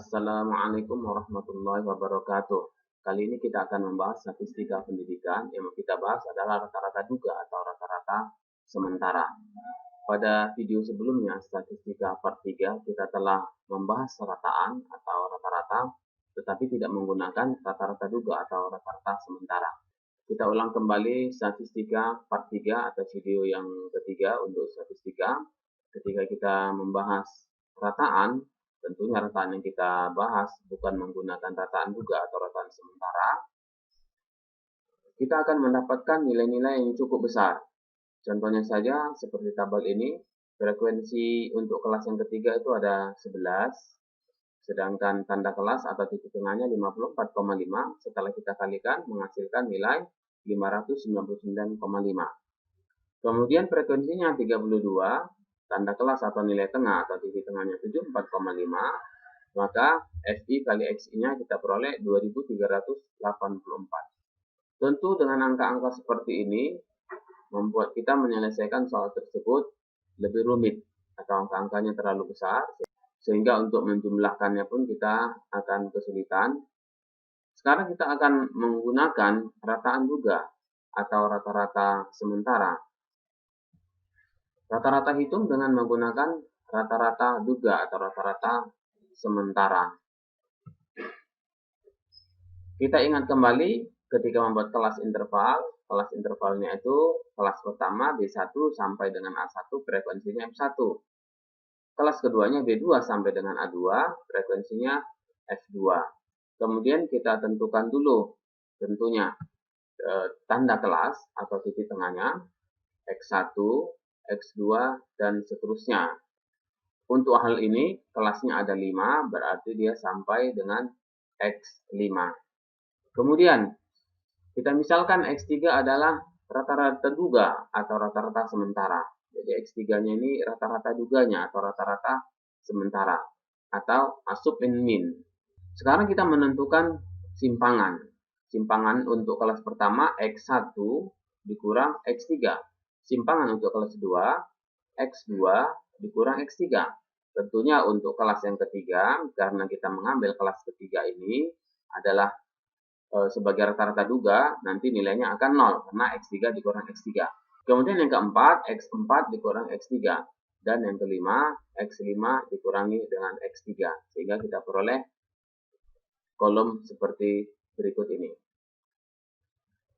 Assalamualaikum warahmatullahi wabarakatuh. Kali ini kita akan membahas statistika pendidikan. Yang mau kita bahas adalah rata-rata duga atau rata-rata sementara. Pada video sebelumnya, statistika part 3, kita telah membahas rataan atau rata-rata, tetapi tidak menggunakan rata-rata duga atau rata-rata sementara. Kita ulang kembali statistika part 3 atau video yang ketiga untuk statistika. Ketika kita membahas rataan, tentunya rataan yang kita bahas bukan menggunakan rataan duga atau rataan sementara. Kita akan mendapatkan nilai-nilai yang cukup besar. Contohnya saja seperti tabel ini, frekuensi untuk kelas yang ketiga itu ada 11, sedangkan tanda kelas atau titik tengahnya 54,5. Setelah kita kalikan menghasilkan nilai 599,5. Kemudian frekuensinya 32, tanda kelas atau nilai tengah atau titik tengahnya 74,5, maka FI kali XI-nya kita peroleh 2384. Tentu dengan angka-angka seperti ini membuat kita menyelesaikan soal tersebut lebih rumit atau angka-angkanya terlalu besar, sehingga untuk menjumlahkannya pun kita akan kesulitan. Sekarang kita akan menggunakan rataan duga atau rata-rata sementara. Rata-rata hitung dengan menggunakan rata-rata duga atau rata-rata sementara. Kita ingat kembali ketika membuat kelas interval. Kelas intervalnya itu kelas pertama B1 sampai dengan A1, frekuensinya F1. Kelas keduanya B2 sampai dengan A2, frekuensinya F2. Kemudian kita tentukan dulu tentunya tanda kelas atau titik tengahnya X1, X2, dan seterusnya. Untuk hal ini, kelasnya ada 5, berarti dia sampai dengan X5. Kemudian, kita misalkan X3 adalah rata-rata duga atau rata-rata sementara. Jadi X3-nya ini rata-rata duganya atau rata-rata sementara. Atau asup in min. Sekarang kita menentukan simpangan. Simpangan untuk kelas pertama, X1 dikurang X3. Simpangan untuk kelas 2, X2 dikurang X3. Tentunya untuk kelas yang ketiga, karena kita mengambil kelas ketiga ini adalah sebagai rata-rata duga, nanti nilainya akan 0, karena X3 dikurang X3. Kemudian yang keempat, X4 dikurang X3. Dan yang kelima, X5 dikurangi dengan X3. Sehingga kita peroleh kolom seperti berikut ini.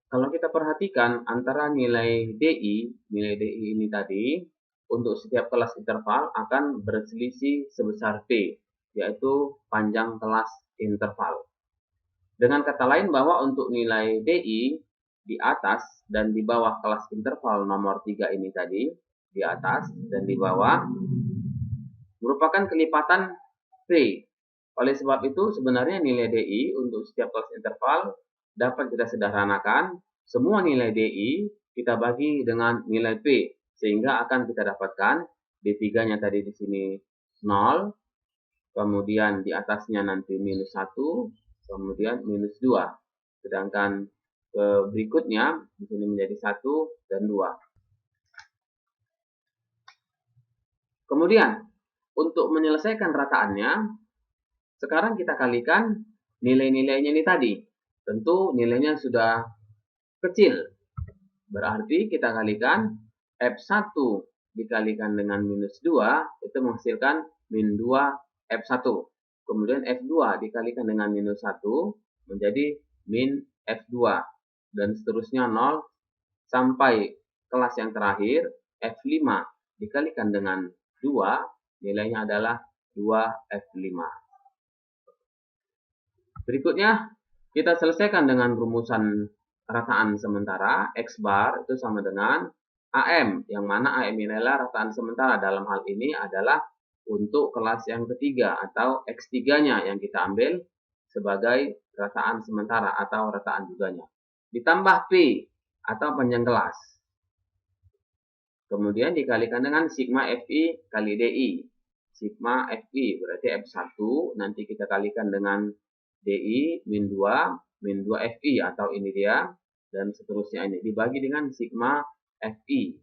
Kalau kita perhatikan antara nilai DI ini tadi, untuk setiap kelas interval akan berselisih sebesar P, yaitu panjang kelas interval. Dengan kata lain bahwa untuk nilai DI di atas dan di bawah kelas interval nomor 3 ini tadi, di atas dan di bawah, merupakan kelipatan P. Oleh sebab itu sebenarnya nilai DI untuk setiap kelas interval dapat kita sederhanakan, semua nilai DI kita bagi dengan nilai P, sehingga akan kita dapatkan D3-nya tadi di sini 0, kemudian di atasnya nanti minus 1, kemudian minus 2. Sedangkan berikutnya di sini menjadi 1 dan 2. Kemudian untuk menyelesaikan rataannya, sekarang kita kalikan nilai-nilainya ini tadi. Tentu nilainya sudah kecil. Berarti kita kalikan F1 dikalikan dengan minus 2, itu menghasilkan min 2 F1. Kemudian F2 dikalikan dengan minus 1, menjadi min F2. Dan seterusnya 0, sampai kelas yang terakhir, F5 dikalikan dengan 2, nilainya adalah 2F5. Berikutnya, kita selesaikan dengan rumusan rataan sementara. X bar itu sama dengan AM, yang mana AM ini adalah rataan sementara. Dalam hal ini adalah untuk kelas yang ketiga atau X3-nya yang kita ambil sebagai rataan sementara atau rataan duganya. Ditambah P atau panjang kelas. Kemudian dikalikan dengan sigma FI kali DI. Sigma FI berarti F1, nanti kita kalikan dengan DI min 2 FI atau ini dia, dan seterusnya ini dibagi dengan sigma FI.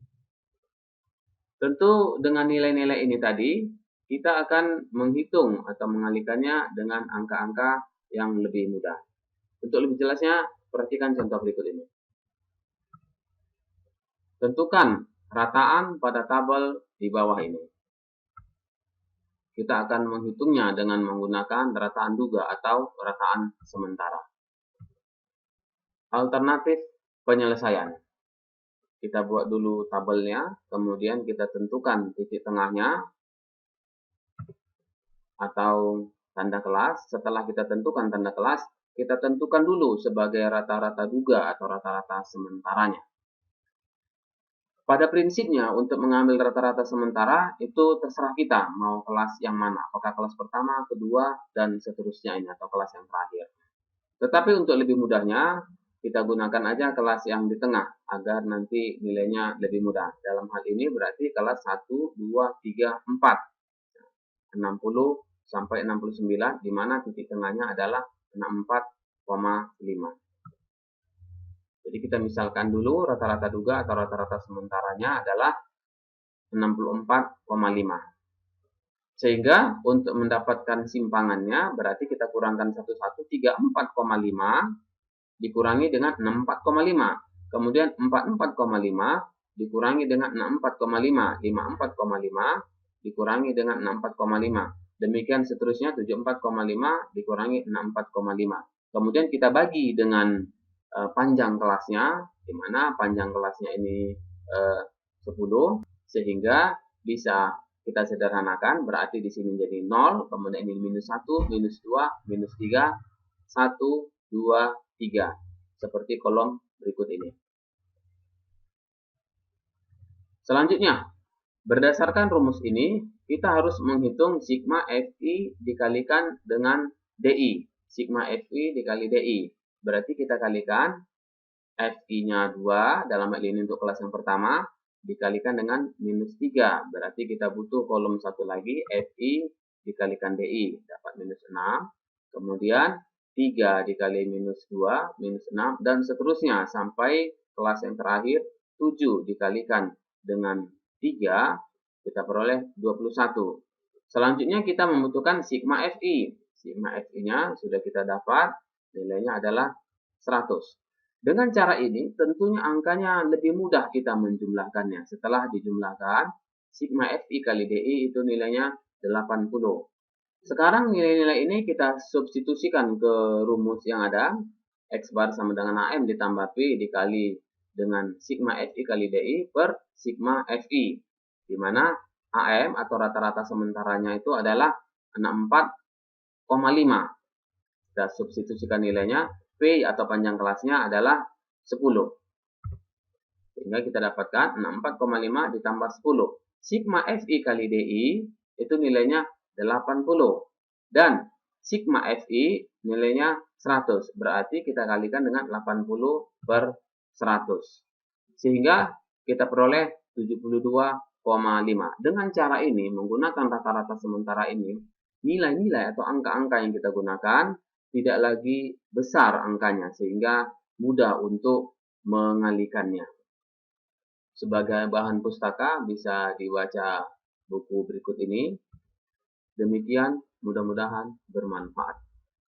Tentu dengan nilai-nilai ini tadi kita akan menghitung atau mengalikannya dengan angka-angka yang lebih mudah. Untuk lebih jelasnya, perhatikan contoh berikut ini. Tentukan rataan pada tabel di bawah ini. Kita akan menghitungnya dengan menggunakan rataan duga atau rataan sementara. Alternatif penyelesaian. Kita buat dulu tabelnya, kemudian kita tentukan titik tengahnya atau tanda kelas. Setelah kita tentukan tanda kelas, kita tentukan dulu sebagai rata-rata duga atau rata-rata sementaranya. Pada prinsipnya, untuk mengambil rata-rata sementara, itu terserah kita mau kelas yang mana. Apakah kelas pertama, kedua, dan seterusnya ini, atau kelas yang terakhir. Tetapi untuk lebih mudahnya, kita gunakan aja kelas yang di tengah, agar nanti nilainya lebih mudah. Dalam hal ini berarti kelas 1, 2, 3, 4. 60 sampai 69, di mana titik tengahnya adalah 64,5. Jadi kita misalkan dulu rata-rata duga atau rata-rata sementaranya adalah 64,5. Sehingga untuk mendapatkan simpangannya berarti kita kurangkan 11, 34,5 dikurangi dengan 64,5. Kemudian 44,5 dikurangi dengan 64,5. 54,5 dikurangi dengan 64,5. Demikian seterusnya 74,5 dikurangi 64,5. Kemudian kita bagi dengan panjang kelasnya, di mana panjang kelasnya ini 10, sehingga bisa kita sederhanakan, berarti di sini jadi 0, kemudian ini minus 1, minus 2, minus 3, 1, 2, 3. Seperti kolom berikut ini. Selanjutnya, berdasarkan rumus ini, kita harus menghitung sigma Fi dikalikan dengan Di. Sigma Fi dikali Di. Berarti kita kalikan Fi-nya 2, dalam hal ini untuk kelas yang pertama, dikalikan dengan minus 3. Berarti kita butuh kolom satu lagi, Fi dikalikan Di, dapat minus 6. Kemudian 3 dikali minus 2, minus 6, dan seterusnya sampai kelas yang terakhir, 7 dikalikan dengan 3, kita peroleh 21. Selanjutnya kita membutuhkan sigma Fi. Sigma Fi-nya sudah kita dapat, nilainya adalah 100. Dengan cara ini, tentunya angkanya lebih mudah kita menjumlahkannya. Setelah dijumlahkan, sigma Fi kali Di itu nilainya 80. Sekarang nilai-nilai ini kita substitusikan ke rumus yang ada. X bar sama dengan AM ditambah P dikali dengan sigma Fi kali Di per sigma Fi. Di mana AM atau rata-rata sementaranya itu adalah 64,5. Kita substitusikan nilainya, P atau panjang kelasnya adalah 10. Sehingga kita dapatkan 64,5 ditambah 10. Sigma Fi kali Di itu nilainya 80. Dan sigma Fi nilainya 100. Berarti kita kalikan dengan 80 per 100. Sehingga kita peroleh 72,5. Dengan cara ini, menggunakan rata-rata sementara ini, nilai-nilai atau angka-angka yang kita gunakan tidak lagi besar angkanya, sehingga mudah untuk mengalikannya. Sebagai bahan pustaka bisa dibaca buku berikut ini. Demikian, mudah-mudahan bermanfaat.